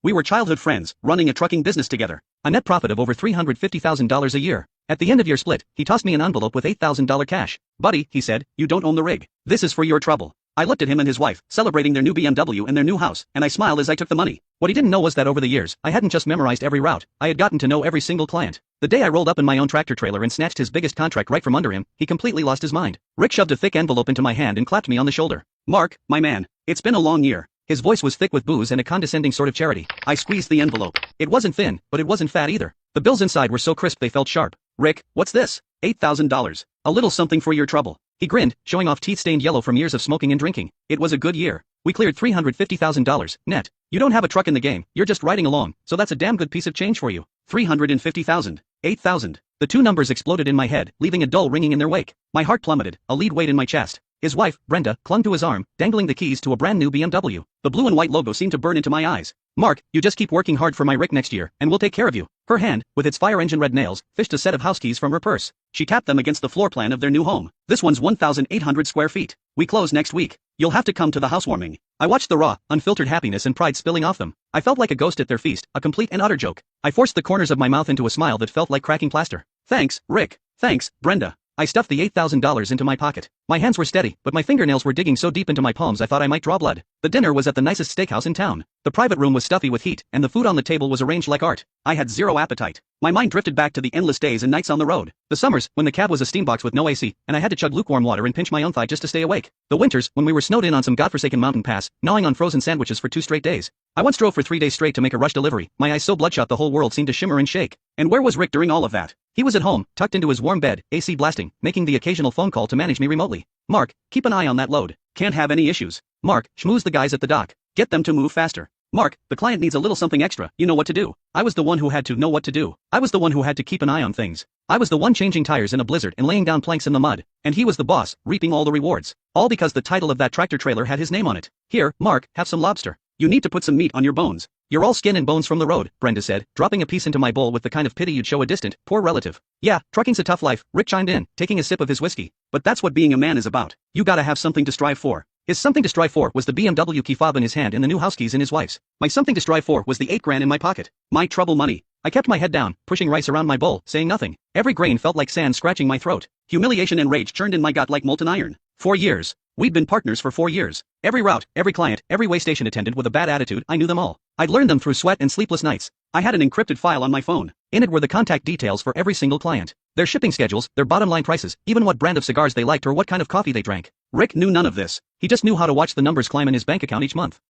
We were childhood friends, running a trucking business together. A net profit of over $350,000 a year. At the end of year split, he tossed me an envelope with $8,000 cash. Buddy, he said, you don't own the rig. This is for your trouble. I looked at him and his wife, celebrating their new BMW and their new house, and I smiled as I took the money. What he didn't know was that over the years, I hadn't just memorized every route, I had gotten to know every single client. The day I rolled up in my own tractor trailer and snatched his biggest contract right from under him, he completely lost his mind. Rick shoved a thick envelope into my hand and clapped me on the shoulder. Mark, my man, it's been a long year. His voice was thick with booze and a condescending sort of charity. I squeezed the envelope. It wasn't thin, but it wasn't fat either. The bills inside were so crisp they felt sharp. Rick, what's this? $8,000. A little something for your trouble. He grinned, showing off teeth stained yellow from years of smoking and drinking. It was a good year. We cleared $350,000, net. You don't have a truck in the game, you're just riding along, so that's a damn good piece of change for you. 350,000. 8,000. The two numbers exploded in my head, leaving a dull ringing in their wake. My heart plummeted, a lead weight in my chest. His wife, Brenda, clung to his arm, dangling the keys to a brand new BMW. The blue and white logo seemed to burn into my eyes. Mark, you just keep working hard for my Rick next year, and we'll take care of you. Her hand, with its fire engine red nails, fished a set of house keys from her purse. She tapped them against the floor plan of their new home. This one's 1,800 square feet. We close next week. You'll have to come to the housewarming. I watched the raw, unfiltered happiness and pride spilling off them. I felt like a ghost at their feast, a complete and utter joke. I forced the corners of my mouth into a smile that felt like cracking plaster. Thanks, Rick. Thanks, Brenda. I stuffed the $8,000 into my pocket. My hands were steady, but my fingernails were digging so deep into my palms I thought I might draw blood. The dinner was at the nicest steakhouse in town. The private room was stuffy with heat, and the food on the table was arranged like art. I had zero appetite. My mind drifted back to the endless days and nights on the road. The summers, when the cab was a steambox with no AC, and I had to chug lukewarm water and pinch my own thigh just to stay awake. The winters, when we were snowed in on some godforsaken mountain pass, gnawing on frozen sandwiches for 2 straight days. I once drove for 3 days straight to make a rush delivery, my eyes so bloodshot the whole world seemed to shimmer and shake. And where was Rick during all of that? He was at home, tucked into his warm bed, AC blasting, making the occasional phone call to manage me remotely. Mark, keep an eye on that load. Can't have any issues. Mark, schmooze the guys at the dock. Get them to move faster. Mark, the client needs a little something extra, you know what to do. I was the one who had to know what to do. I was the one who had to keep an eye on things. I was the one changing tires in a blizzard and laying down planks in the mud. And he was the boss, reaping all the rewards. All because the title of that tractor trailer had his name on it. Here, Mark, have some lobster. You need to put some meat on your bones. You're all skin and bones from the road, Brenda said, dropping a piece into my bowl with the kind of pity you'd show a distant, poor relative. Yeah, trucking's a tough life, Rick chimed in, taking a sip of his whiskey. But that's what being a man is about. You gotta have something to strive for. His something to strive for was the BMW key fob in his hand and the new house keys in his wife's. My something to strive for was the $8,000 in my pocket. My trouble money. I kept my head down, pushing rice around my bowl, saying nothing. Every grain felt like sand scratching my throat. Humiliation and rage churned in my gut like molten iron. 4 years. We'd been partners for 4 years. Every route, every client, every way station attendant with a bad attitude, I knew them all. I'd learned them through sweat and sleepless nights. I had an encrypted file on my phone. In it were the contact details for every single client. Their shipping schedules, their bottom line prices, even what brand of cigars they liked or what kind of coffee they drank. Rick knew none of this. He just knew how to watch the numbers climb in his bank account each month.